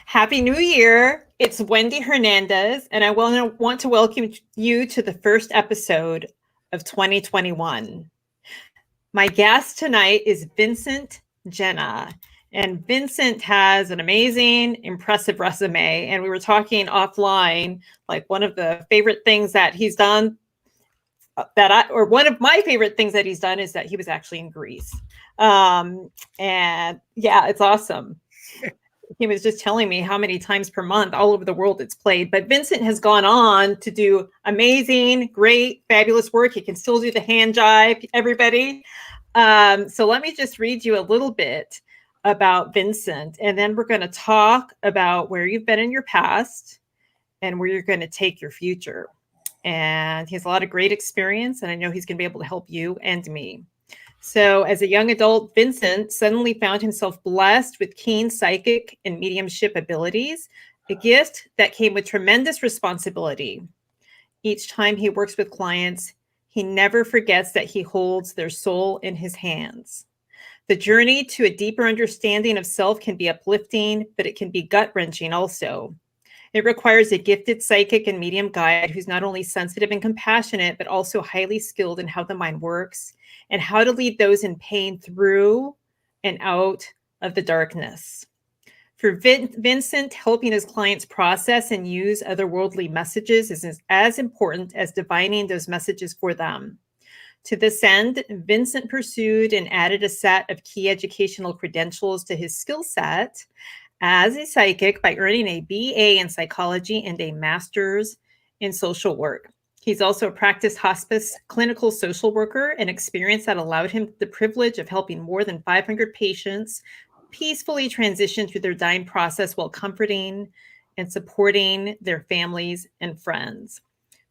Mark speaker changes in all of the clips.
Speaker 1: Happy New Year. It's Wendy Hernandez, and I want to welcome you to the first episode of 2021. My guest tonight is Vincent Genna. And Vincent has an amazing, impressive resume. And we were talking offline, like one of the favorite things that he's done one of my favorite things that he's done is that he was actually in Greece. And yeah, it's awesome. He was just telling me how many times per month all over the world it's played. But Vincent has gone on to do amazing, great, fabulous work. He can still do the hand jive, everybody. So let me just read you a little bit about Vincent, and then we're going to talk about where you've been in your past and where you're going to take your future. And he has a lot of great experience, and I know he's going to be able to help you and me. So as a young adult, Vincent suddenly found himself blessed with keen psychic and mediumship abilities, a gift that came with tremendous responsibility. Each time he works with clients, he never forgets that he holds their soul in his hands. The journey to a deeper understanding of self can be uplifting, but it can be gut-wrenching also. It requires a gifted psychic and medium guide who's not only sensitive and compassionate, but also highly skilled in how the mind works and how to lead those in pain through and out of the darkness. For Vincent, helping his clients process and use otherworldly messages is as important as divining those messages for them. To this end, Vincent pursued and added a set of key educational credentials to his skill set as a psychic by earning a BA in psychology and a master's in social work. He's also a practiced hospice clinical social worker, an experience that allowed him the privilege of helping more than 500 patients peacefully transition through their dying process while comforting and supporting their families and friends.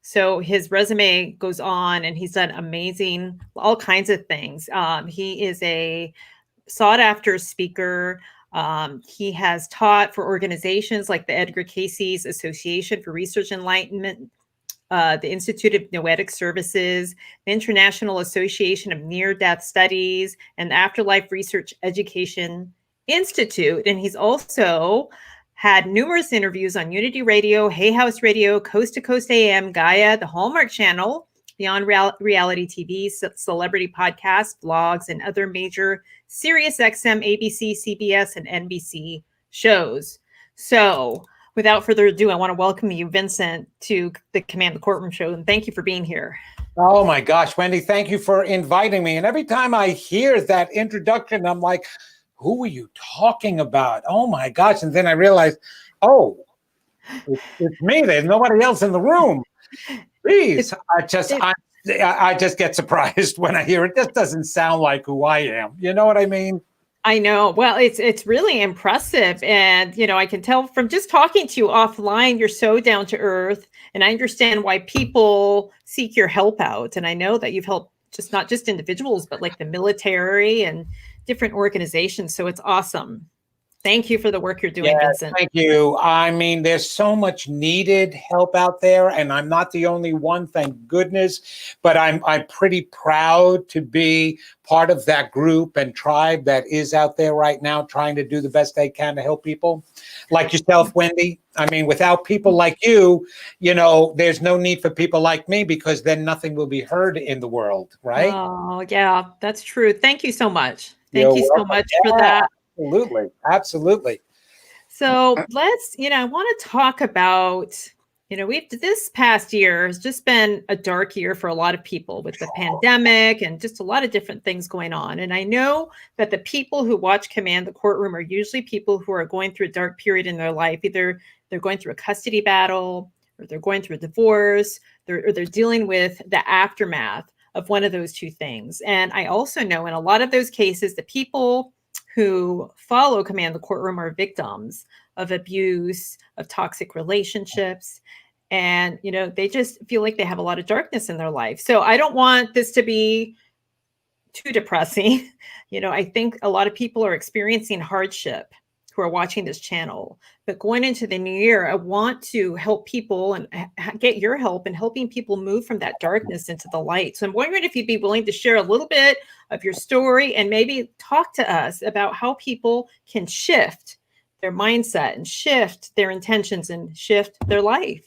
Speaker 1: So his resume goes on, and he's done amazing, all kinds of things. He is a sought-after speaker. He has taught for organizations like the Edgar Cayce's Association for Research Enlightenment, the Institute of Noetic Services, the International Association of Near-Death Studies, and the Afterlife Research Education Institute. And he's also had numerous interviews on Unity Radio, Hay House Radio, Coast to Coast AM, Gaia, the Hallmark Channel, Beyond Reality TV, celebrity podcasts, blogs, and other major Sirius XM, ABC, CBS, and NBC shows. So without further ado, I want to welcome you, Vincent, to the Command the Courtroom show, and thank you for being here.
Speaker 2: Oh my gosh, Wendy, thank you for inviting me. And every time I hear that introduction, I'm like, who are you talking about? Oh my gosh. And then I realized, oh, it's me. There's nobody else in the room. Please, I just get surprised when I hear it. This doesn't sound like who I am. You know what I mean?
Speaker 1: I know. Well, it's really impressive. And, you know, I can tell from just talking to you offline, you're so down to earth. And I understand why people seek your help out. And I know that you've helped not just individuals, but like the military and different organizations. So it's awesome. Thank you for the work you're doing, Vincent.
Speaker 2: Thank you. I mean, there's so much needed help out there, and I'm not the only one, thank goodness. But I'm pretty proud to be part of that group and tribe that is out there right now trying to do the best they can to help people like yourself, Wendy. I mean, without people like you, you know, there's no need for people like me, because then nothing will be heard in the world, right?
Speaker 1: Oh, yeah, that's true. Thank you so much. Thank you so much for that.
Speaker 2: Absolutely. Absolutely.
Speaker 1: So I want to talk about, this past year has just been a dark year for a lot of people with the pandemic and just a lot of different things going on. And I know that the people who watch Command the Courtroom are usually people who are going through a dark period in their life. Either they're going through a custody battle, or they're going through a divorce, or they're dealing with the aftermath of one of those two things. And I also know in a lot of those cases, the people who follow Command the Courtroom are victims of abuse, of toxic relationships. And, they just feel like they have a lot of darkness in their life. So I don't want this to be too depressing. I think a lot of people are experiencing hardship who are watching this channel. But going into the new year, I want to help people and get your help in helping people move from that darkness into the light. So I'm wondering if you'd be willing to share a little bit of your story and maybe talk to us about how people can shift their mindset and shift their intentions and shift their life.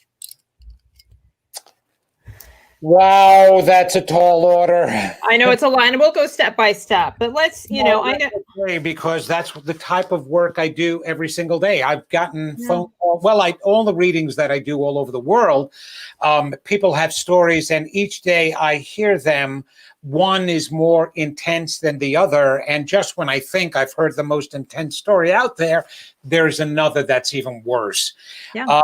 Speaker 2: Wow, that's a tall order.
Speaker 1: I know it's a lot, and we'll go step by step, but let's, I know.
Speaker 2: Okay, because that's the type of work I do every single day. I've gotten phone calls. Well, all the readings that I do all over the world, people have stories, and each day I hear them. One is more intense than the other. And just when I think I've heard the most intense story out there, there's another that's even worse.
Speaker 1: Yeah.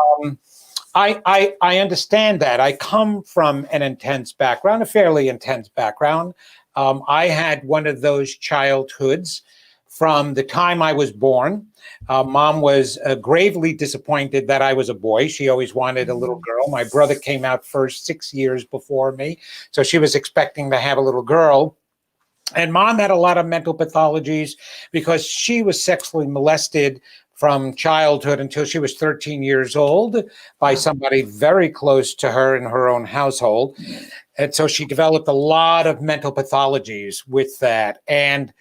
Speaker 2: I understand that. I come from an intense background, a fairly intense background. I had one of those childhoods from the time I was born. Mom was gravely disappointed that I was a boy. She always wanted a little girl. My brother came out first 6 years before me, so she was expecting to have a little girl. And Mom had a lot of mental pathologies because she was sexually molested from childhood until she was 13 years old by somebody very close to her in her own household. And so she developed a lot of mental pathologies with that. And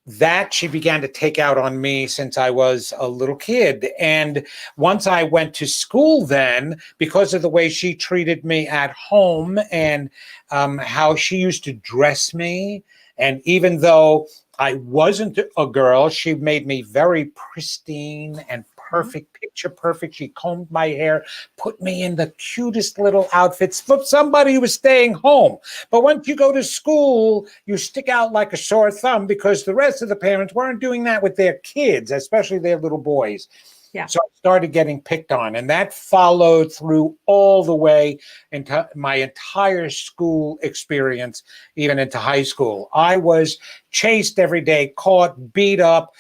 Speaker 2: that she began to take out on me since I was a little kid. And once I went to school then, because of the way she treated me at home and how she used to dress me, and even though I wasn't a girl, she made me very pristine and perfect, picture perfect. She combed my hair, put me in the cutest little outfits for somebody who was staying home. But once you go to school, you stick out like a sore thumb because the rest of the parents weren't doing that with their kids, especially their little boys.
Speaker 1: Yeah.
Speaker 2: So I started getting picked on, and that followed through all the way into my entire school experience, even into high school. I was chased every day, caught, beat up,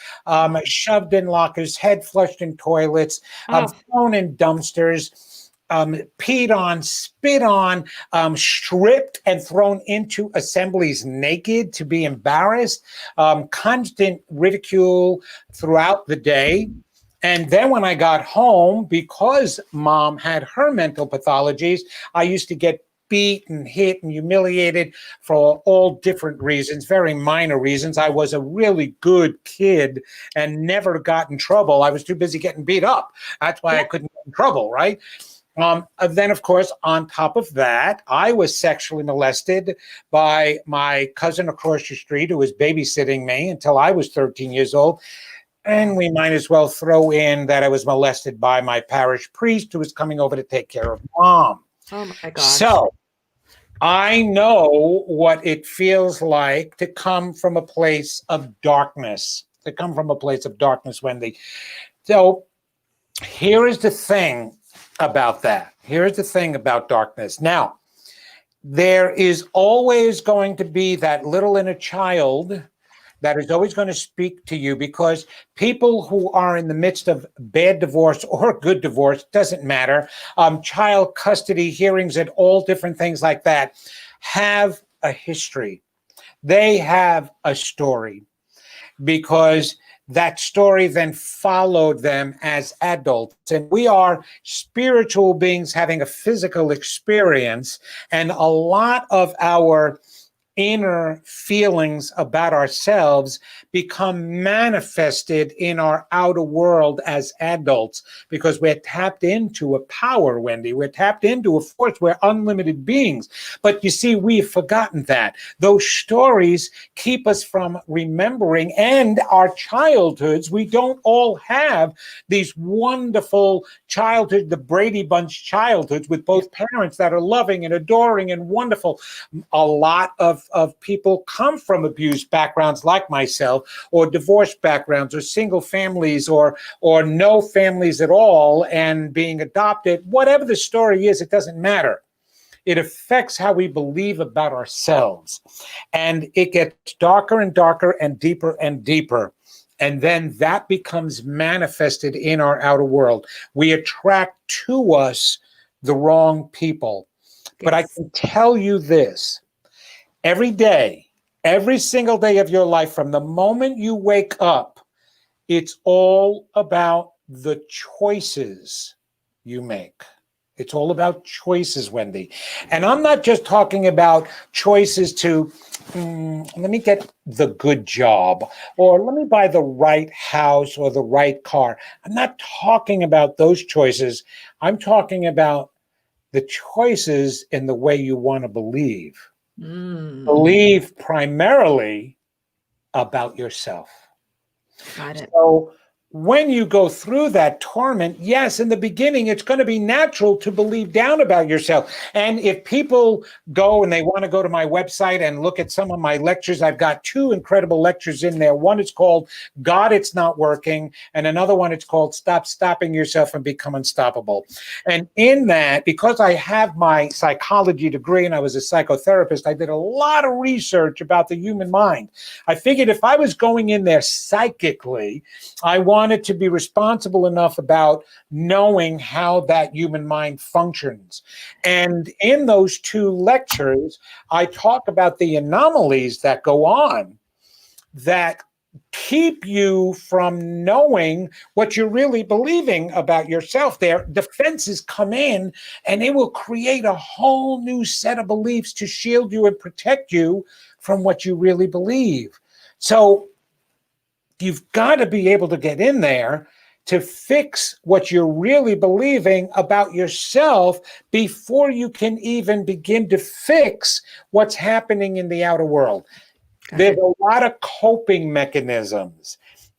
Speaker 2: shoved in lockers, head flushed in toilets, thrown in dumpsters, peed on, spit on, stripped and thrown into assemblies naked to be embarrassed, constant ridicule throughout the day. And then when I got home, because Mom had her mental pathologies, I used to get beat and hit and humiliated for all different reasons, very minor reasons. I was a really good kid and never got in trouble. I was too busy getting beat up. That's why I couldn't get in trouble, right? Then, of course, on top of that, I was sexually molested by my cousin across the street who was babysitting me until I was 13 years old. And we might as well throw in that I was molested by my parish priest who was coming over to take care of Mom.
Speaker 1: Oh my gosh.
Speaker 2: So I know what it feels like to come from a place of darkness, Wendy. So here is the thing about that. Here's the thing about darkness. Now, there is always going to be that little inner child that is always going to speak to you, because people who are in the midst of bad divorce or good divorce, doesn't matter, child custody hearings and all different things like that, have a history. They have a story, because that story then followed them as adults. And we are spiritual beings having a physical experience, and a lot of our inner feelings about ourselves become manifested in our outer world as adults, because we're tapped into a power, Wendy. We're tapped into a force. We're unlimited beings. But you see, we've forgotten that. Those stories keep us from remembering, and our childhoods. We don't all have these wonderful childhood, the Brady Bunch childhoods with both parents that are loving and adoring and wonderful. A lot of people come from abused backgrounds like myself, or divorced backgrounds, or single families, or no families at all, and being adopted. Whatever the story is, it doesn't matter. It affects how we believe about ourselves. And it gets darker and darker and deeper and deeper. And then that becomes manifested in our outer world. We attract to us the wrong people. Yes. But I can tell you this. Every day, every single day of your life, from the moment you wake up, it's all about the choices you make. It's all about choices, Wendy. And I'm not just talking about choices to, let me get the good job, or let me buy the right house or the right car. I'm not talking about those choices. I'm talking about the choices in the way you want to believe. Believe primarily about yourself.
Speaker 1: Got it.
Speaker 2: So when you go through that torment, yes, in the beginning, it's going to be natural to believe down about yourself. And if people go and they want to go to my website and look at some of my lectures, I've got 2 incredible lectures in there. One is called God, It's Not Working. And another one, it's called Stop Stopping Yourself and Become Unstoppable. And in that, because I have my psychology degree and I was a psychotherapist, I did a lot of research about the human mind. I figured if I was going in there psychically, I wanted to be responsible enough about knowing how that human mind functions. And in those 2 lectures, I talk about the anomalies that go on that keep you from knowing what you're really believing about yourself. Their defenses come in and it will create a whole new set of beliefs to shield you and protect you from what you really believe. So you've got to be able to get in there to fix what you're really believing about yourself before you can even begin to fix what's happening in the outer world. There's a lot of coping mechanisms.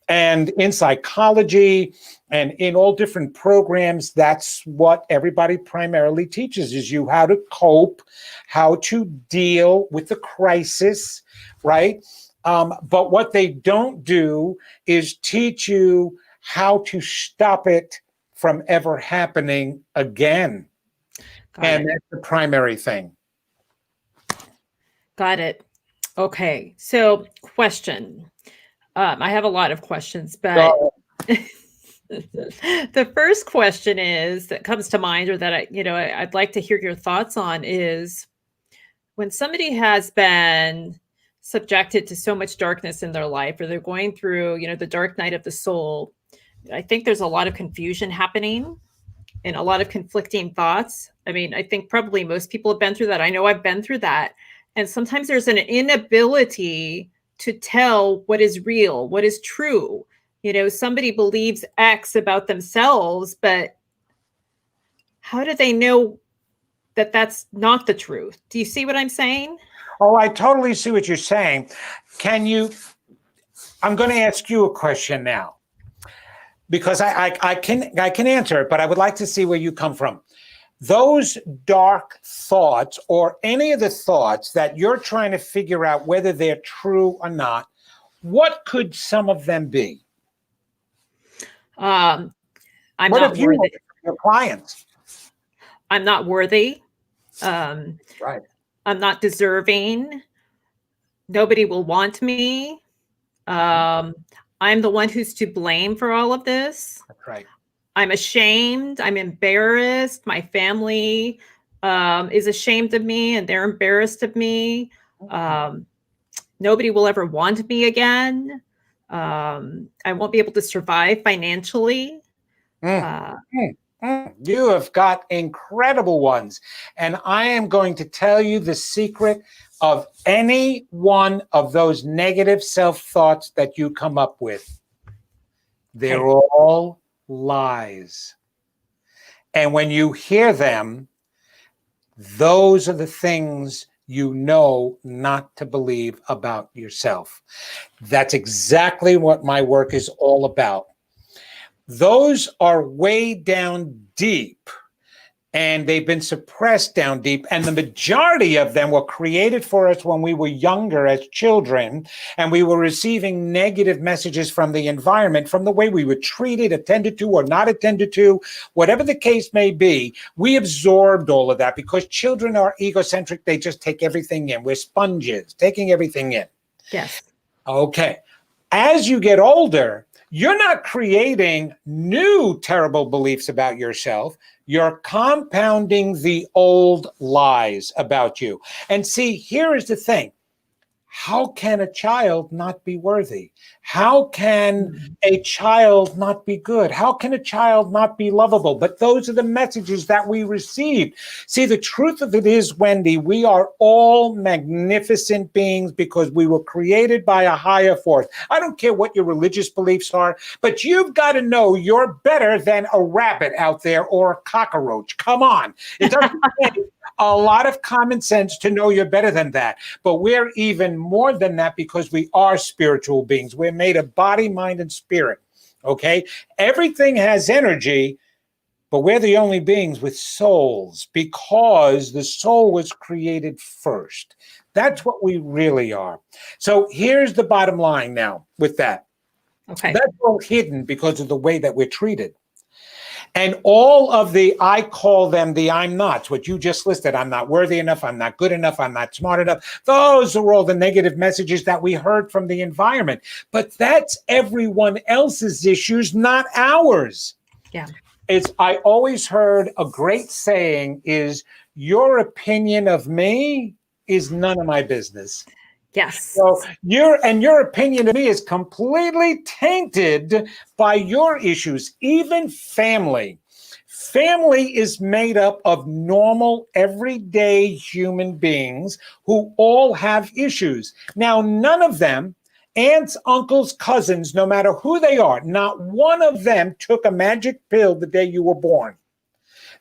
Speaker 2: And in psychology and in all different programs, that's what everybody primarily teaches is you how to cope, how to deal with the crisis, right? But what they don't do is teach you how to stop it from ever happening again. And that's the primary thing.
Speaker 1: Got it. Okay. So question. I have a lot of questions, but the first question is that comes to mind, or that I'd like to hear your thoughts on, is when somebody has been subjected to so much darkness in their life, or they're going through, the dark night of the soul, I think there's a lot of confusion happening and a lot of conflicting thoughts. I mean, I think probably most people have been through that. I know I've been through that. And sometimes there's an inability to tell what is real, what is true. Somebody believes X about themselves, but how do they know that that's not the truth? Do you see what I'm saying?
Speaker 2: Oh, I totally see what you're saying. I'm going to ask you a question now, because I can answer it, but I would like to see where you come from. Those dark thoughts, or any of the thoughts that you're trying to figure out whether they're true or not, what could some of them be?
Speaker 1: I'm
Speaker 2: what
Speaker 1: not
Speaker 2: have you
Speaker 1: worthy.
Speaker 2: Your clients?
Speaker 1: I'm not worthy.
Speaker 2: Right.
Speaker 1: I'm not deserving. Nobody will want me. I'm the one who's to blame for all of this.
Speaker 2: That's right.
Speaker 1: I'm ashamed. I'm embarrassed. My family is ashamed of me and they're embarrassed of me. Nobody will ever want me again. I won't be able to survive financially.
Speaker 2: You have got incredible ones. And I am going to tell you the secret of any one of those negative self-thoughts that you come up with. They're all lies. And when you hear them, those are the things you know not to believe about yourself. That's exactly what my work is all about. Those are way down deep, and they've been suppressed down deep. And the majority of them were created for us when we were younger as children, and we were receiving negative messages from the environment, from the way we were treated, attended to, or not attended to, whatever the case may be. We absorbed all of that because children are egocentric. They just take everything in. We're sponges, taking everything in.
Speaker 1: Yes.
Speaker 2: Okay. As you get older, you're not creating new terrible beliefs about yourself. You're compounding the old lies about you. And see, here is the thing. how can a child not be worthy? How can
Speaker 1: Mhm.
Speaker 2: a child not be good? How can a child not be lovable? But those are the messages that we receive. See, the truth of it is, Wendy, we are all magnificent beings because we were created by a higher force. I don't care what your religious beliefs are, but you've got to know you're better than a rabbit out there or a cockroach. Come on. It doesn't take a lot of common sense to know you're better than that. But we're even more than that because we are spiritual beings. We're made of body, mind, and spirit. Okay? Everything has energy, but we're the only beings with souls because the soul was created first. That's what we really are. So here's the bottom line now with that.
Speaker 1: Okay.
Speaker 2: That's all hidden because of the way that we're treated. And all of the, I call them the I'm nots, what you just listed. I'm not worthy enough. I'm not good enough. I'm not smart enough. Those are all the negative messages that we heard from the environment. But that's everyone else's issues, not ours.
Speaker 1: Yeah.
Speaker 2: I always heard a great saying is, your opinion of me is none of my business.
Speaker 1: Yes.
Speaker 2: So your opinion of me is completely tainted by your issues, even family. Family is made up of normal, everyday human beings who all have issues. Now, none of them, aunts, uncles, cousins, no matter who they are, not one of them took a magic pill the day you were born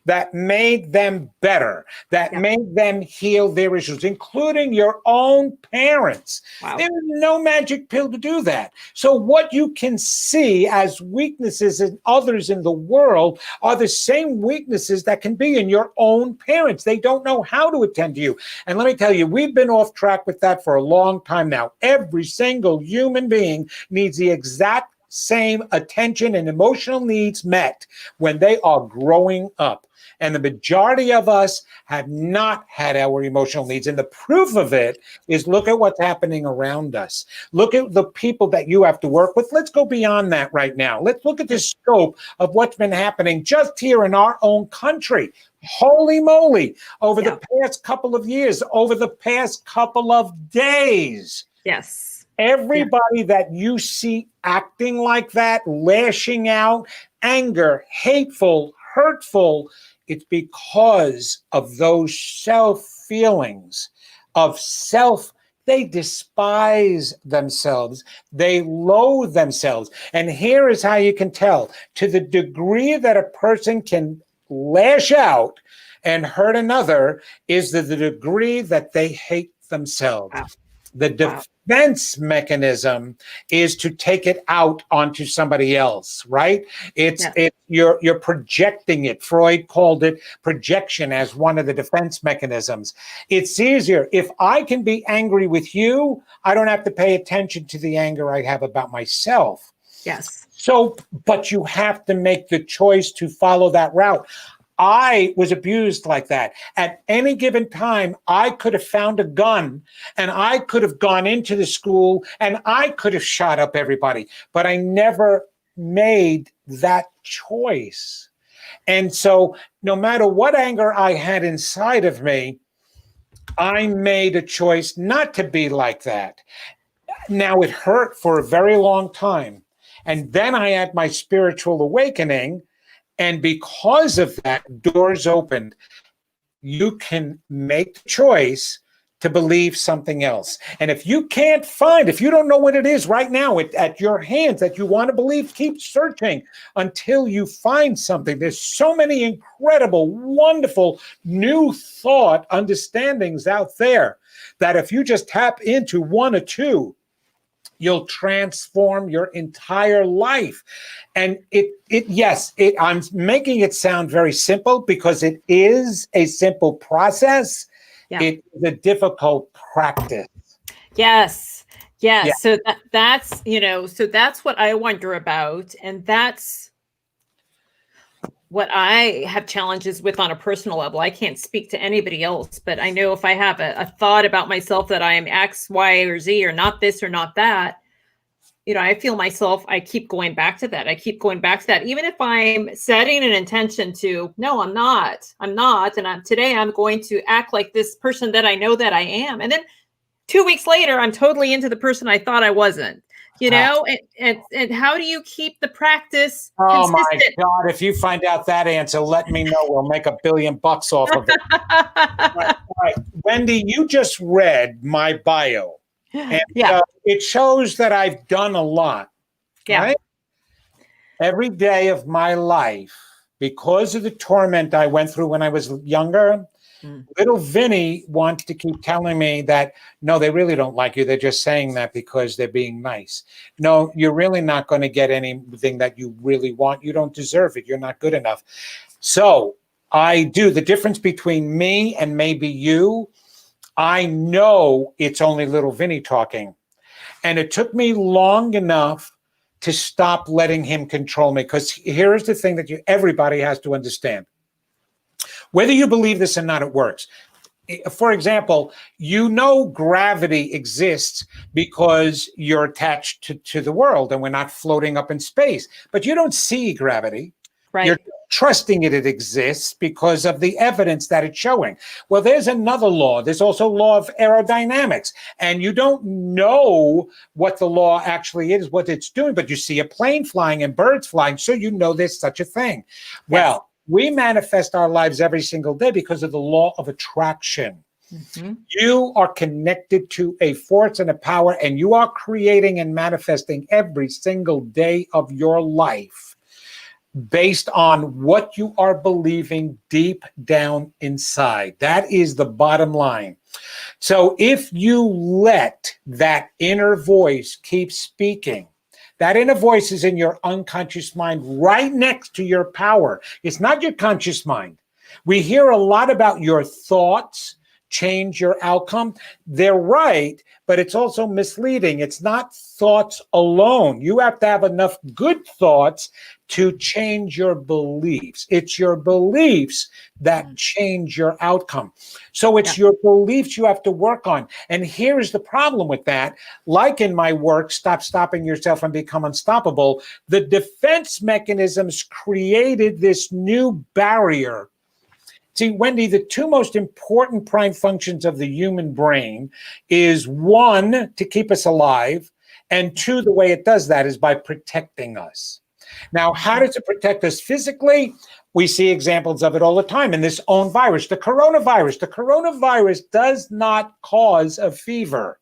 Speaker 2: that made them better, that made them heal their issues, including your own parents.
Speaker 1: Wow.
Speaker 2: There is no magic pill to do that. So what you can see as weaknesses in others in the world are the same weaknesses that can be in your own parents. They don't know how to attend to you. And let me tell you, we've been off track with that for a long time now. Every single human being needs the exact same attention and emotional needs met when they are growing up. And the majority of us have not had our emotional needs. And the proof of it is, look at what's happening around us. Look at the people that you have to work with. Let's go beyond that right now. Let's look at the scope of what's been happening just here in our own country. Holy moly, over the past couple of years, over the past couple of days.
Speaker 1: Yes.
Speaker 2: Everybody that you see acting like that, lashing out, anger, hateful, hurtful, it's because of those self-feelings of self. They despise themselves. They loathe themselves. And here is how you can tell. To the degree that a person can lash out and hurt another is the degree that they hate themselves.
Speaker 1: Wow.
Speaker 2: The defense mechanism is to take it out onto somebody else, right? You're projecting it. Freud called it projection as one of the defense mechanisms. It's easier. If I can be angry with you, I don't have to pay attention to the anger I have about myself.
Speaker 1: Yes.
Speaker 2: So, but you have to make the choice to follow that route. I was abused like that. At any given time, I could have found a gun and I could have gone into the school and I could have shot up everybody, but I never made that choice. And so no matter what anger I had inside of me, I made a choice not to be like that. Now, it hurt for a very long time. And then I had my spiritual awakening. And because of that, doors opened. You can make the choice to believe something else. And if you can't find, if you don't know what it is right now at your hands that you want to believe, keep searching until you find something. There's so many incredible, wonderful, new thought understandings out there that if you just tap into one or two, you'll transform your entire life. And I'm making it sound very simple because it is a simple process.
Speaker 1: Yeah.
Speaker 2: It is a difficult practice.
Speaker 1: Yes. Yes.
Speaker 2: Yeah.
Speaker 1: So that's what I wonder about. And that's what I have challenges with on a personal level. I can't speak to anybody else, but I know if I have a thought about myself that I am X, Y, or Z, or not this or not that, I feel myself, I keep going back to that. Even if I'm setting an intention to, no, I'm not. And today I'm going to act like this person that I know that I am. And then 2 weeks later, I'm totally into the person I thought I wasn't. You
Speaker 2: Ah.
Speaker 1: know, and how do you keep the practice
Speaker 2: Oh my
Speaker 1: consistent?
Speaker 2: God. If you find out that answer, let me know. We'll make $1 billion off of it. All right. Wendy, you just read my bio. And
Speaker 1: Yeah,
Speaker 2: it shows that I've done a lot.
Speaker 1: yeah.
Speaker 2: Right? Every day of my life, because of the torment I went through when I was younger, little Vinny wants to keep telling me that, no, they really don't like you. They're just saying that because they're being nice. No, you're really not going to get anything that you really want. You don't deserve it. You're not good enough. So I do. The difference between me and maybe you, I know it's only little Vinny talking. And it took me long enough to stop letting him control me. Because here's the thing that everybody has to understand. Whether you believe this or not, it works. For example, you know gravity exists because you're attached to the world and we're not floating up in space. But you don't see gravity.
Speaker 1: Right.
Speaker 2: You're trusting it exists because of the evidence that it's showing. Well, there's another law. There's also law of aerodynamics. And you don't know what the law actually is, what it's doing, but you see a plane flying and birds flying, so you know there's such a thing. Yes. Well, we manifest our lives every single day because of the law of attraction. Mm-hmm. You are connected to a force and a power, and you are creating and manifesting every single day of your life based on what you are believing deep down inside. That is the bottom line. So if you let that inner voice keep speaking, that inner voice is in your unconscious mind right next to your power. It's not your conscious mind. We hear a lot about your thoughts change your outcome. They're right, but it's also misleading. It's not thoughts alone. You have to have enough good thoughts to change your beliefs. It's your beliefs that change your outcome. So it's your beliefs you have to work on. And here's the problem with that. Like in my work, Stop Stopping Yourself and Become Unstoppable, the defense mechanisms created this new barrier. See, Wendy, the two most important prime functions of the human brain is one, to keep us alive, and two, the way it does that is by protecting us. Now, how does it protect us physically? We see examples of it all the time in this own virus, the coronavirus. The coronavirus does not cause a fever.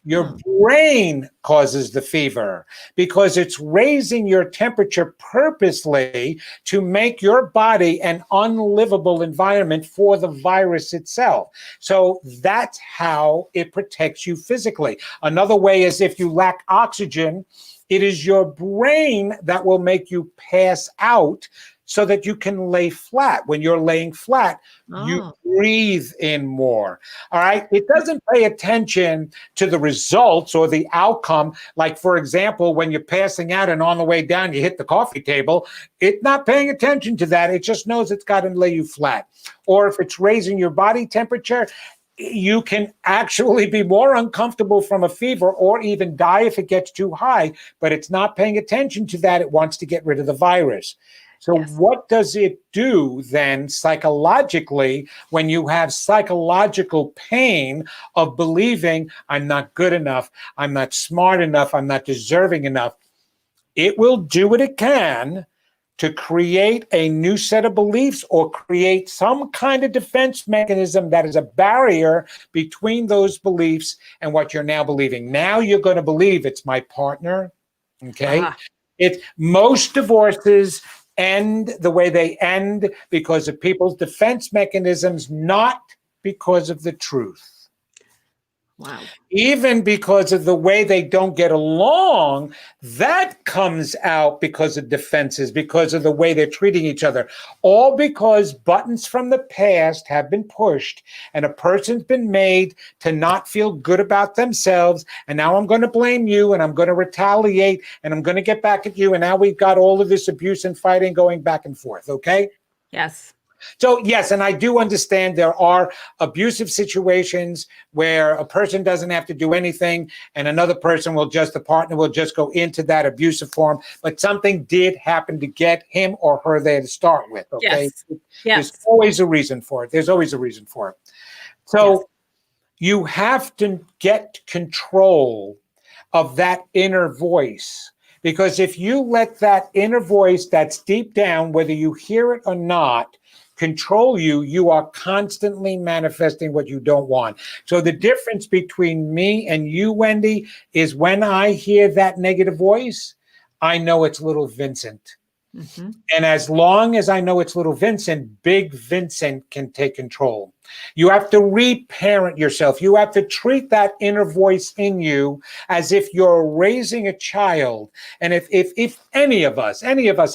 Speaker 2: Your brain causes the fever because it's raising your temperature purposely to make your body an unlivable environment for the virus itself. So that's how it protects you physically. Another way is if you lack oxygen, it is your brain that will make you pass out so that you can lay flat. When you're laying flat, you breathe in more. All right. It doesn't pay attention to the results or the outcome. Like, for example, when you're passing out and on the way down, you hit the coffee table. It's not paying attention to that. It just knows it's got to lay you flat. Or if it's raising your body temperature, you can actually be more uncomfortable from a fever or even die if it gets too high, but it's not paying attention to that. It wants to get rid of the virus. So what does it do then psychologically when you have psychological pain of believing I'm not good enough, I'm not smart enough, I'm not deserving enough? It will do what it can to create a new set of beliefs or create some kind of defense mechanism that is a barrier between those beliefs and what you're now believing. Now you're going to believe it's my partner, okay? It's most divorces end the way they end because of people's defense mechanisms, not because of the truth.
Speaker 1: Wow.
Speaker 2: Even because of the way they don't get along, that comes out because of defenses, because of the way they're treating each other. All because buttons from the past have been pushed and a person's been made to not feel good about themselves. And now I'm going to blame you and I'm going to retaliate and I'm going to get back at you. And now we've got all of this abuse and fighting going back and forth. Okay?
Speaker 1: Yes.
Speaker 2: So, yes, and I do understand there are abusive situations where a person doesn't have to do anything and another person the partner will just go into that abusive form. But something did happen to get him or her there to start with, okay?
Speaker 1: Yes.
Speaker 2: There's always a reason for it. There's always a reason for it. So You have to get control of that inner voice. Because if you let that inner voice that's deep down, whether you hear it or not, control you, you are constantly manifesting what you don't want. So the difference between me and you, Wendy, is when I hear that negative voice, I know it's little Vincent.
Speaker 1: Mm-hmm.
Speaker 2: And as long as I know it's little Vincent, big Vincent can take control. You have to reparent yourself. You have to treat that inner voice in you as if you're raising a child. And if any of us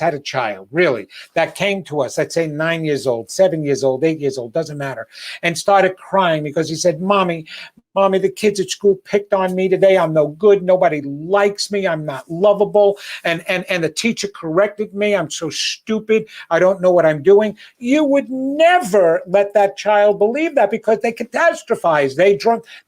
Speaker 2: had a child, really, that came to us, let's say 9 years old, 7 years old, 8 years old, doesn't matter, and started crying because he said, Mommy, the kids at school picked on me today. I'm no good. Nobody likes me. I'm not lovable. And the teacher corrected me. I'm so stupid. I don't know what I'm doing. You would never let that child believe that because they catastrophize.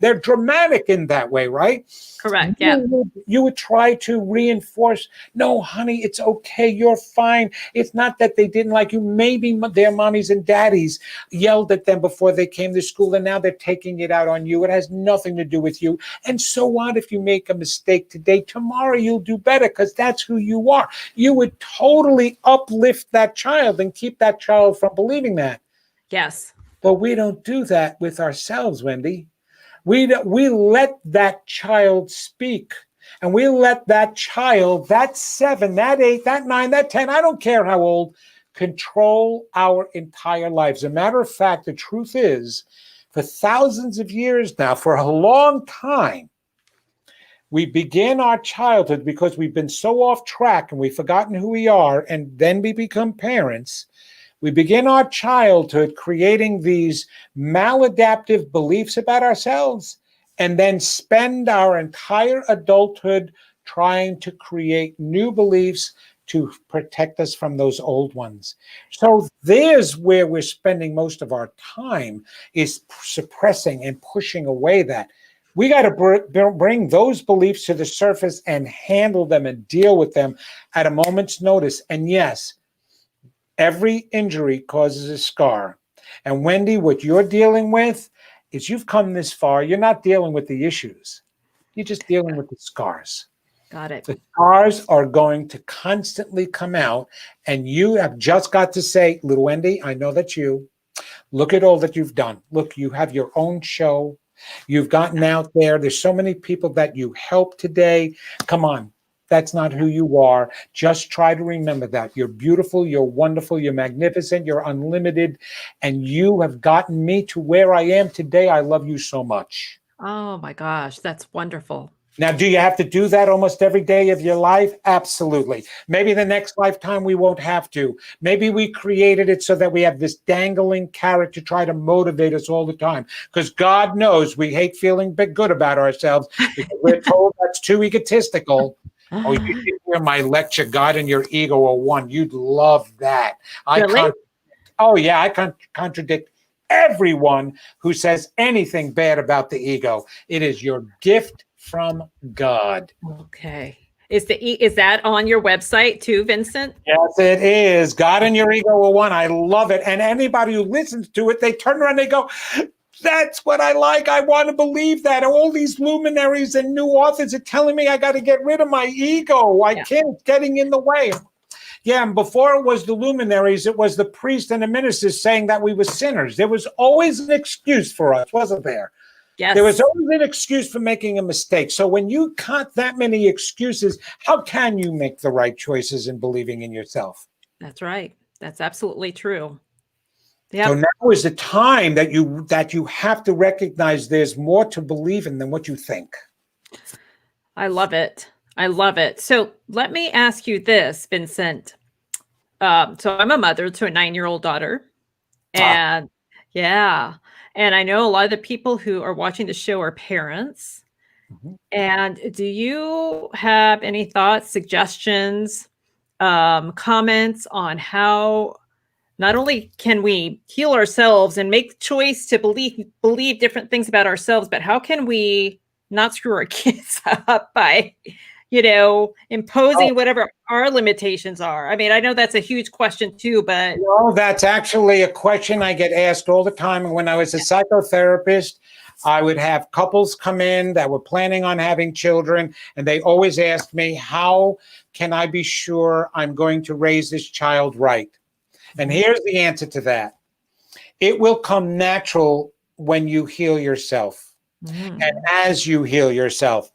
Speaker 2: They're dramatic in that way, right?
Speaker 1: Correct. Yeah.
Speaker 2: You would try to reinforce, no, honey, it's okay. You're fine. It's not that they didn't like you. Maybe their mommies and daddies yelled at them before they came to school, and now they're taking it out on you. It has nothing to do with you. And so what if you make a mistake today? Tomorrow you'll do better because that's who you are. You would totally uplift that child and keep that child from believing that.
Speaker 1: Yes.
Speaker 2: But we don't do that with ourselves, Wendy. We let that child speak. And we let that child, that 7, that 8, that 9, that 10, I don't care how old, control our entire lives. As a matter of fact, the truth is, for thousands of years now, for a long time, we begin our childhood because we've been so off track and we've forgotten who we are, and then we become parents. We begin our childhood creating these maladaptive beliefs about ourselves and then spend our entire adulthood trying to create new beliefs to protect us from those old ones. So there's where we're spending most of our time, is suppressing and pushing away that. We got to bring those beliefs to the surface and handle them and deal with them at a moment's notice. And yes, every injury causes a scar. And Wendy, what you're dealing with is you've come this far. You're not dealing with the issues. You're just dealing with the scars.
Speaker 1: Got it.
Speaker 2: The scars are going to constantly come out. And you have just got to say, little Wendy, I know that's you. Look at all that you've done. Look, you have your own show. You've gotten out there. There's so many people that you helped today. Come on. That's not who you are. Just try to remember that. You're beautiful, you're wonderful, you're magnificent, you're unlimited, and you have gotten me to where I am today. I love you so much.
Speaker 1: Oh my gosh, that's wonderful.
Speaker 2: Now, do you have to do that almost every day of your life? Absolutely. Maybe the next lifetime we won't have to. Maybe we created it so that we have this dangling carrot to try to motivate us all the time. Because God knows we hate feeling good about ourselves because we're told that's too egotistical. Oh, you should hear my lecture, God and Your Ego Are One. You'd love that.
Speaker 1: Really?
Speaker 2: I can't contradict everyone who says anything bad about the ego. It is your gift from God.
Speaker 1: Okay. Is that on your website too, Vincent?
Speaker 2: Yes, it is. God and Your Ego Are One. I love it. And anybody who listens to it, they turn around and they go, that's what I like. I want to believe that. All these luminaries and new authors are telling me I got to get rid of my ego. I can't. It's getting in the way. Yeah, and before it was the luminaries, it was the priests and the ministers saying that we were sinners. There was always an excuse for us, wasn't there?
Speaker 1: Yes.
Speaker 2: There was always an excuse for making a mistake. So when you cut that many excuses, how can you make the right choices in believing in yourself?
Speaker 1: That's right. That's absolutely true. Yep.
Speaker 2: So now is the time that you have to recognize there's more to believe in than what you think.
Speaker 1: I love it. I love it. So let me ask you this, Vincent. So I'm a mother to a 9-year-old daughter. And and I know a lot of the people who are watching the show are parents. Mm-hmm. And do you have any thoughts, suggestions, comments on how not only can we heal ourselves and make choice to believe different things about ourselves, but how can we not screw our kids up by, imposing whatever our limitations are? I mean, I know that's a huge question too, but.
Speaker 2: No, that's actually a question I get asked all the time. And when I was a psychotherapist, I would have couples come in that were planning on having children, and they always asked me, how can I be sure I'm going to raise this child right? And here's the answer to that. It will come natural when you heal yourself. And as you heal yourself,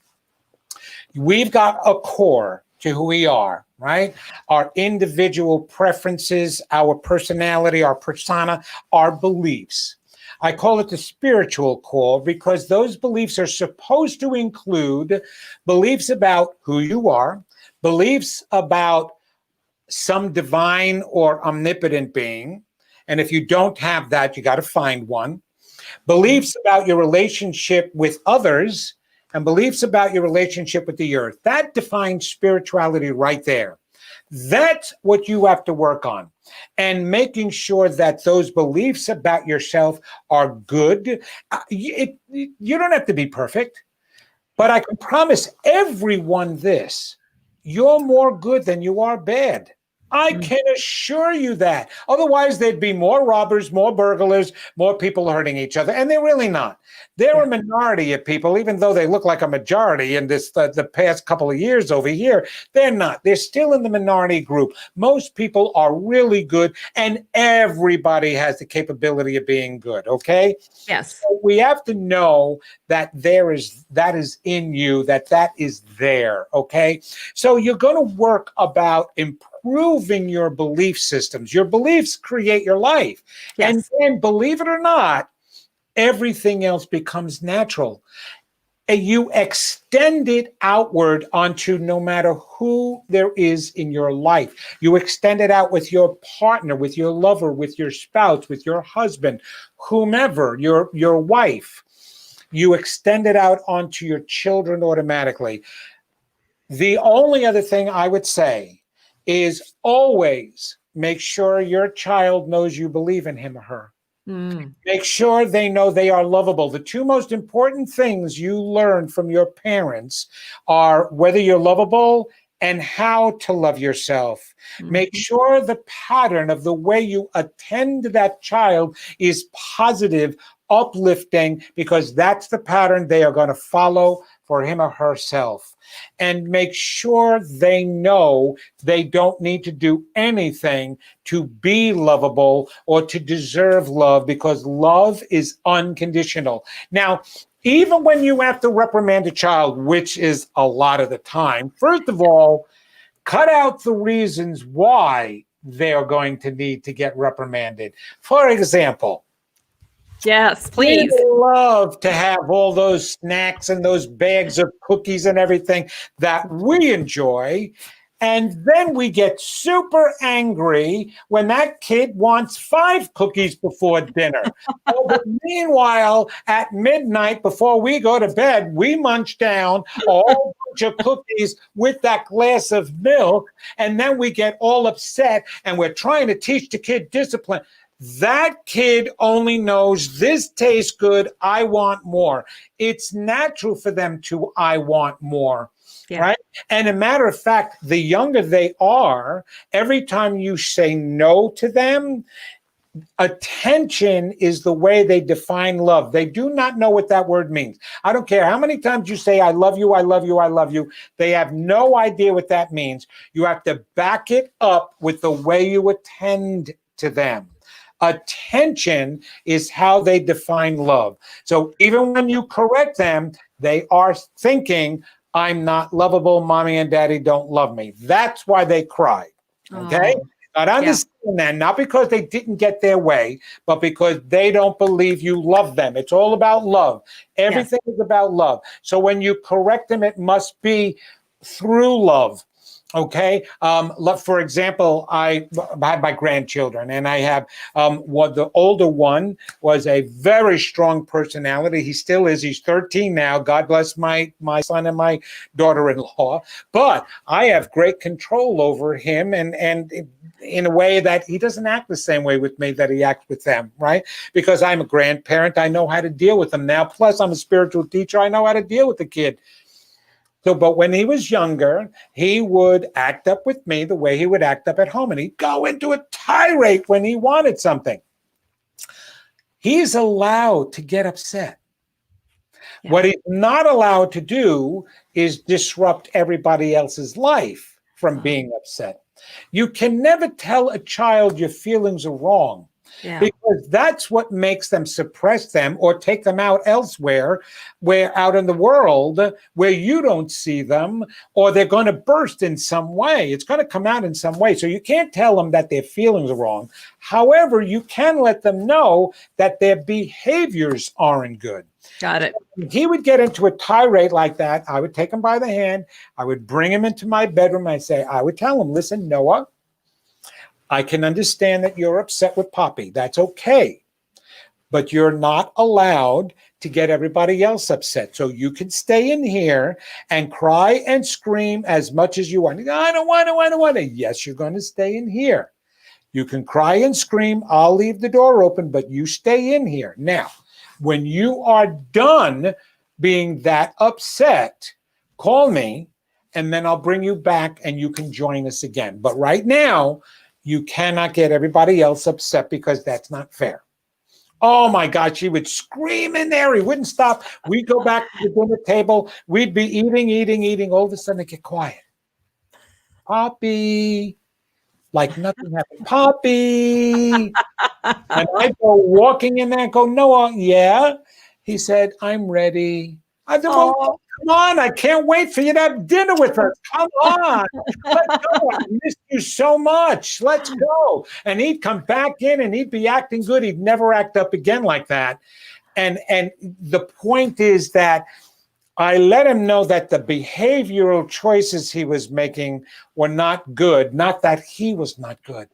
Speaker 2: we've got a core to who we are, right? Our individual preferences, our personality, our persona, our beliefs. I call it the spiritual core because those beliefs are supposed to include beliefs about who you are, beliefs about some divine or omnipotent being. And if you don't have that, you got to find one. Beliefs about your relationship with others and beliefs about your relationship with the earth. That defines spirituality right there. That's what you have to work on. And making sure that those beliefs about yourself are good. You don't have to be perfect, but I can promise everyone this. You're more good than you are bad. I can assure you that. Otherwise, there'd be more robbers, more burglars, more people hurting each other. And they're really not. They're a minority of people, even though they look like a majority in this the past couple of years over here. They're not. They're still in the minority group. Most people are really good, and everybody has the capability of being good, okay?
Speaker 1: Yes.
Speaker 2: So we have to know that that is in you, that is there, okay? So you're going to work about improving your belief systems. Your beliefs create your life.
Speaker 1: Yes.
Speaker 2: And then, believe it or not, everything else becomes natural. And you extend it outward onto no matter who there is in your life. You extend it out with your partner, with your lover, with your spouse, with your husband, whomever, your wife. You extend it out onto your children automatically. The only other thing I would say is always make sure your child knows you believe in him or her. Make sure they know they are lovable. The two most important things you learn from your parents are whether you're lovable and how to love yourself. Make sure the pattern of the way you attend that child is positive, uplifting, because that's the pattern they are going to follow for him or herself. And make sure they know they don't need to do anything to be lovable or to deserve love, because love is unconditional. Now, even when you have to reprimand a child, which is a lot of the time, first of all, cut out the reasons why they are going to need to get reprimanded. For example,
Speaker 1: yes, please.
Speaker 2: we love to have all those snacks and those bags of cookies and everything that we enjoy. And then we get super angry when that kid wants 5 cookies before dinner. Oh, but meanwhile, at midnight before we go to bed, we munch down a whole bunch of cookies with that glass of milk. And then we get all upset and we're trying to teach the kid discipline. That kid only knows this tastes good, I want more. It's natural for them to, I want more, right? And a matter of fact, the younger they are, every time you say no to them, attention is the way they define love. They do not know what that word means. I don't care how many times you say, I love you, I love you, I love you. They have no idea what that means. You have to back it up with the way you attend to them. Attention is how they define love. So even when you correct them, they are thinking, I'm not lovable. Mommy and daddy don't love me. That's why they cry. Okay? But understand that, not because they didn't get their way, but because they don't believe you love them. It's all about love. Everything is about love. So when you correct them, it must be through love. Okay. For example, I had my grandchildren, and I have the older one was a very strong personality. He still is. He's 13 now. God bless my son and my daughter-in-law. But I have great control over him, and in a way that he doesn't act the same way with me that he acts with them, right? Because I'm a grandparent, I know how to deal with them now. Plus, I'm a spiritual teacher. I know how to deal with the kid. So, but when he was younger, he would act up with me the way he would act up at home, and he'd go into a tirade when he wanted something. He's allowed to get upset.
Speaker 1: Yeah.
Speaker 2: What he's not allowed to do is disrupt everybody else's life from being upset. You can never tell a child your feelings are wrong.
Speaker 1: Yeah.
Speaker 2: Because that's what makes them suppress them or take them out elsewhere, where out in the world where you don't see them, or they're going to burst in some way. It's going to come out in some way. So you can't tell them that their feelings are wrong. However, you can let them know that their behaviors aren't good.
Speaker 1: Got it.
Speaker 2: He would get into a tirade like that. I would take him by the hand. I would bring him into my bedroom. I would tell him, listen, Noah, I can understand that you're upset with Poppy. That's okay. But you're not allowed to get everybody else upset. So you can stay in here and cry and scream as much as you want. I don't want to. Yes, you're going to stay in here. You can cry and scream. I'll leave the door open, but you stay in here. Now, when you are done being that upset, call me, and then I'll bring you back and you can join us again. But right now, you cannot get everybody else upset because that's not fair. Oh my God, she would scream in there. He wouldn't stop. We'd go back to the dinner table. We'd be eating. All of a sudden, it'd get quiet. Poppy, like nothing happened. Poppy. And I go walking in there and go, Noah, yeah. He said, I'm ready. I said, well, come on. I can't wait for you to have dinner with us. Come on. Let's go. I missed you so much. Let's go. And he'd come back in and he'd be acting good. He'd never act up again like that. And the point is that I let him know that the behavioral choices he was making were not good, not that he was not good.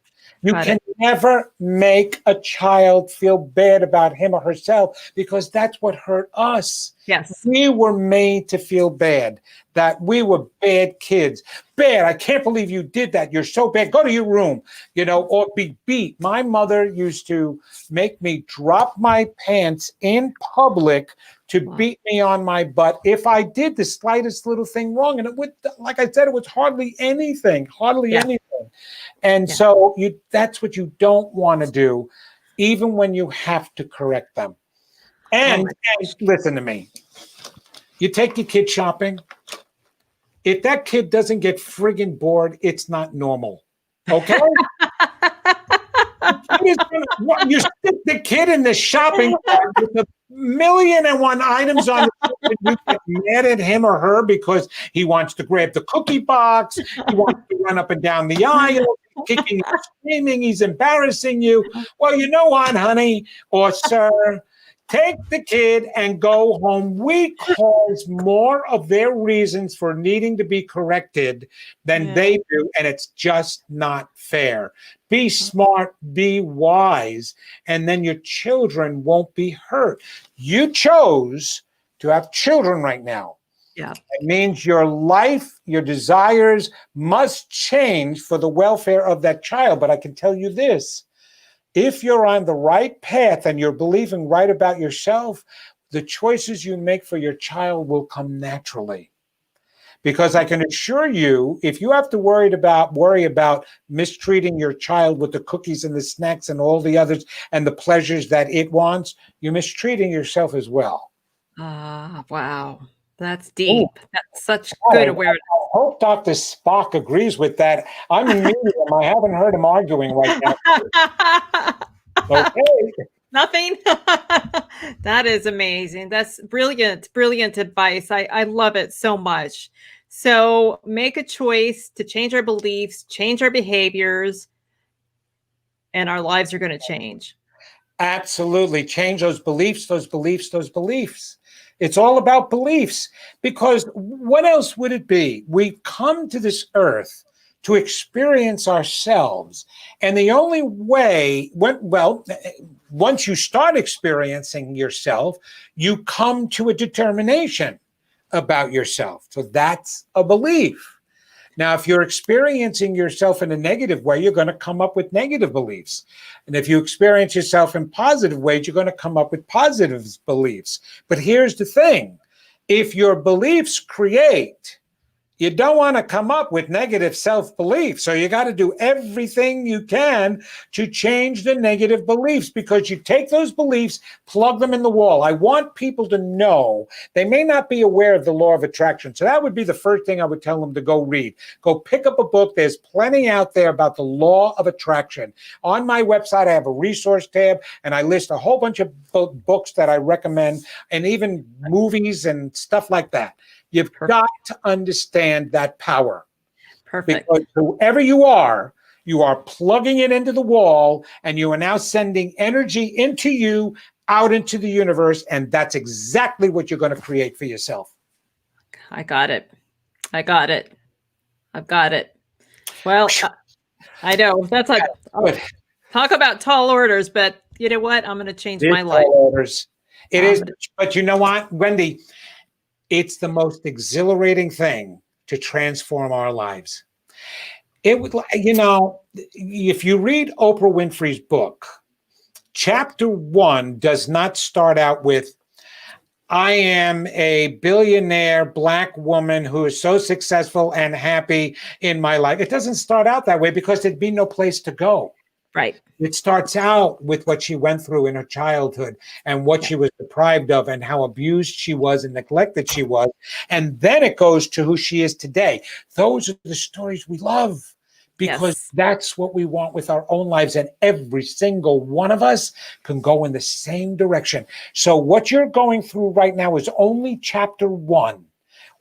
Speaker 2: You can never make a child feel bad about him or herself because that's what hurt us.
Speaker 1: Yes.
Speaker 2: We were made to feel bad, that we were bad kids. Bad. I can't believe you did that. You're so bad. Go to your room, or be beat. My mother used to make me drop my pants in public to beat me on my butt if I did the slightest little thing wrong. And it would, like I said, it was hardly anything. And so that's what you don't want to do, even when you have to correct them. And listen to me. You take your kid shopping. If that kid doesn't get friggin' bored, it's not normal. Okay? You stick the kid in the shopping cart with a 1,000,001 items on the and you get mad at him or her because he wants to grab the cookie box, he wants to run up and down the aisle, kicking and screaming, he's embarrassing you. Well, you know what, honey or sir? Take the kid and go home. We cause more of their reasons for needing to be corrected than they do, and it's just not fair. Be smart, be wise, and then your children won't be hurt. You chose to have children right now.
Speaker 1: Yeah.
Speaker 2: It means your life, your desires must change for the welfare of that child. But I can tell you this. If you're on the right path and you're believing right about yourself, the choices you make for your child will come naturally. Because I can assure you, if you have to worry about mistreating your child with the cookies and the snacks and all the others and the pleasures that it wants, you're mistreating yourself as well.
Speaker 1: Wow. That's deep. That's such good awareness.
Speaker 2: I hope Dr. Spock agrees with that. I'm in medium. I haven't heard him arguing right now. Okay.
Speaker 1: Nothing. That is amazing. That's brilliant. Brilliant advice. I love it so much. So make a choice to change our beliefs, change our behaviors, and our lives are going to change.
Speaker 2: Absolutely. Change those beliefs. It's all about beliefs, because what else would it be? We've come to this earth to experience ourselves. And the only way, once you start experiencing yourself, you come to a determination about yourself. So that's a belief. Now, if you're experiencing yourself in a negative way, you're going to come up with negative beliefs. And if you experience yourself in positive ways, you're going to come up with positive beliefs. But here's the thing. If your beliefs create you don't want to come up with negative self-belief. So you got to do everything you can to change the negative beliefs, because you take those beliefs, plug them in the wall. I want people to know they may not be aware of the law of attraction. So that would be the first thing I would tell them to go read. Go pick up a book. There's plenty out there about the law of attraction. On my website, I have a resource tab, and I list a whole bunch of books that I recommend, and even movies and stuff like that. You've got to understand that power.
Speaker 1: Perfect.
Speaker 2: Because whoever you are plugging it into the wall, and you are now sending energy into you, out into the universe, and that's exactly what you're going to create for yourself.
Speaker 1: I got it. I've got it. Well, I know that's like, talk about tall orders, but you know what? I'm going to change my life.
Speaker 2: Orders. It is, but you know what, Wendy? It's the most exhilarating thing to transform our lives. It would, you know, if you read Oprah Winfrey's book, chapter 1 does not start out with, I am a billionaire Black woman who is so successful and happy in my life. It doesn't start out that way, because there'd be no place to go.
Speaker 1: Right.
Speaker 2: It starts out with what she went through in her childhood, and what she was deprived of, and how abused she was and neglected she was. And then it goes to who she is today. Those are the stories we love, because that's what we want with our own lives. And every single one of us can go in the same direction. So what you're going through right now is only chapter 1,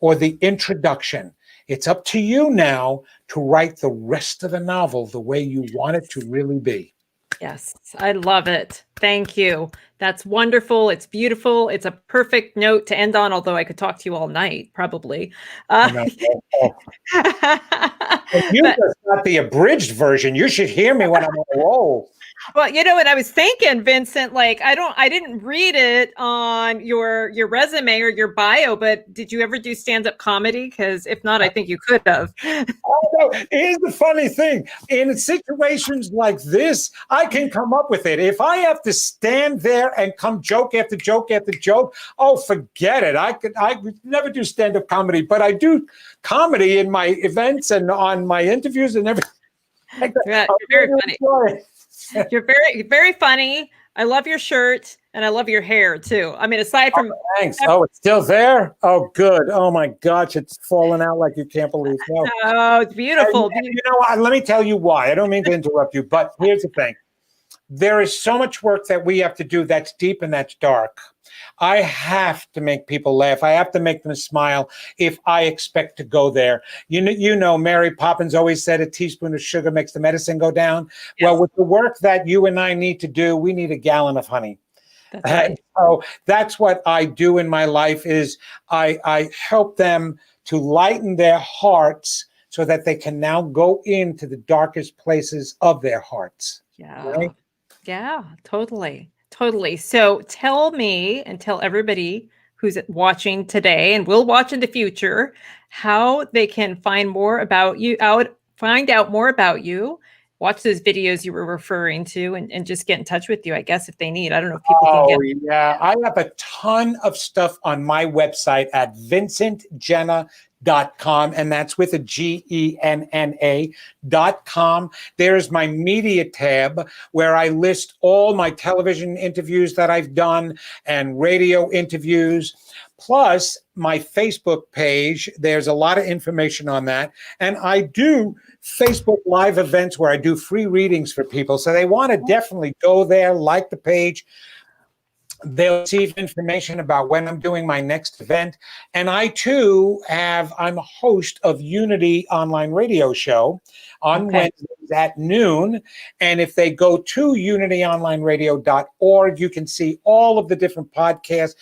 Speaker 2: or the introduction. It's up to you now to write the rest of the novel the way you want it to really be.
Speaker 1: Yes, I love it. Thank you. That's wonderful. It's beautiful. It's a perfect note to end on, although I could talk to you all night, probably.
Speaker 2: You just got the abridged version. You should hear me when I'm on a roll.
Speaker 1: Well, you know what I was thinking, Vincent, like I didn't read it on your resume or your bio, but did you ever do stand-up comedy? Because if not, I think you could have.
Speaker 2: Oh, no. Here's the funny thing. In situations like this, I can come up with it. If I have to stand there and come joke after joke after joke, oh, forget it. I could never do stand-up comedy, but I do comedy in my events and on my interviews and everything.
Speaker 1: Yeah, you're very funny. You're very, very funny. I love your shirt, and I love your hair too. I mean, aside from
Speaker 2: thanks. Oh, it's still there? Oh, good. Oh my gosh, it's falling out like you can't believe. No.
Speaker 1: Oh, it's beautiful.
Speaker 2: And, you know what? Let me tell you why. I don't mean to interrupt you, but here's the thing. There is so much work that we have to do that's deep and that's dark. I have to make people laugh. I have to make them smile if I expect to go there. You know, Mary Poppins always said a teaspoon of sugar makes the medicine go down. Yes. Well, with the work that you and I need to do, we need a gallon of honey.
Speaker 1: That's right.
Speaker 2: So that's what I do in my life is I help them to lighten their hearts so that they can now go into the darkest places of their hearts.
Speaker 1: Yeah.
Speaker 2: Right?
Speaker 1: Yeah, totally. Totally. So tell me and tell everybody who's watching today and will watch in the future how they can find more about you, find out more about you, watch those videos you were referring to, and just get in touch with you, I guess, if they need. I don't know if people can get.
Speaker 2: Oh, yeah. I have a ton of stuff on my website at vincentgenna.com, and that's with a GENNA.com. There's my media tab where I list all my television interviews that I've done and radio interviews, plus my Facebook page. There's a lot of information on that. And I do Facebook live events where I do free readings for people. So they want to definitely go there, like the page. They'll receive information about when I'm doing my next event. And I too I'm a host of Unity online radio show on Wednesdays at noon. And if they go to unityonlineradio.org, you can see all of the different podcasts,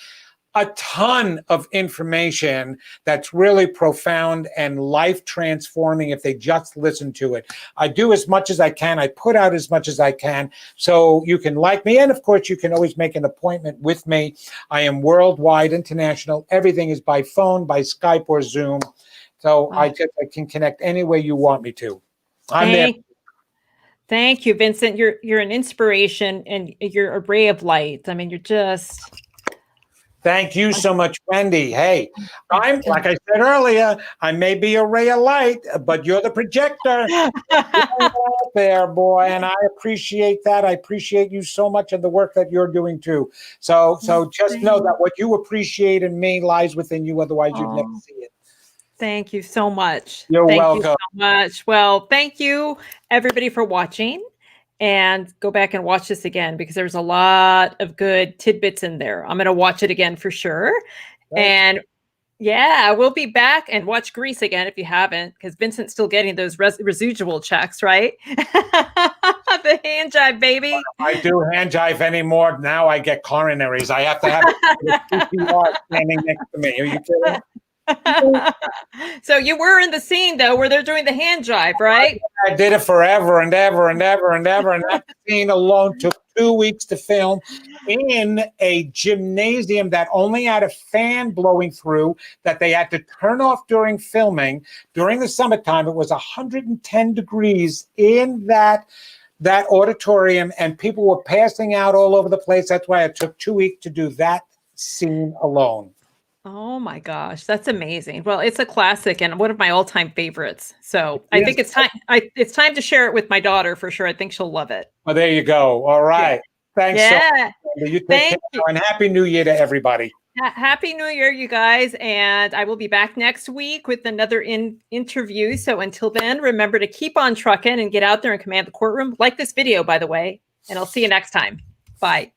Speaker 2: a ton of information that's really profound and life transforming if they just listen to it. I do as much as I can. I put out as much as I can. So you can like me. And of course, you can always make an appointment with me. I am worldwide, international. Everything is by phone, by Skype or Zoom. So I can connect any way you want me to. I'm there.
Speaker 1: Thank you, Vincent. You're an inspiration and you're a ray of light. I mean, you're just
Speaker 2: Thank you so much, Wendy. Hey, I'm, like I said earlier, I may be a ray of light, but you're the projector. You're out there, boy, and I appreciate that. I appreciate you so much and the work that you're doing too. So just know that what you appreciate in me lies within you. Otherwise, you'd never see it.
Speaker 1: Thank you so much.
Speaker 2: You're
Speaker 1: Thank
Speaker 2: welcome.
Speaker 1: you so much. Well, thank you everybody for watching, and go back and watch this again because there's a lot of good tidbits in there. I'm going to watch it again for sure. And yeah, we'll be back and watch Grease again if you haven't, because Vincent's still getting those residual checks, right? The hand jive, baby.
Speaker 2: I do hand jive anymore. Now I get coronaries. I have to have CPR standing next to me. Are you kidding?
Speaker 1: So you were in the scene though where they're doing the hand jive, right?
Speaker 2: I did it forever and ever and ever and ever, and that scene alone took 2 weeks to film in a gymnasium that only had a fan blowing through that they had to turn off during filming. During the summertime, it was 110 degrees in that auditorium, and people were passing out all over the place. That's why it took 2 weeks to do that scene alone.
Speaker 1: Oh my gosh, that's amazing. Well, it's a classic and one of my all-time favorites. So I think it's time. It's time to share it with my daughter for sure. I think she'll love it.
Speaker 2: Well, there you go. All right. Thanks so much. You take care, and Happy New Year to everybody.
Speaker 1: Happy New Year, you guys. And I will be back next week with another interview. So until then, remember to keep on trucking and get out there and command the courtroom. Like this video, by the way, and I'll see you next time. Bye.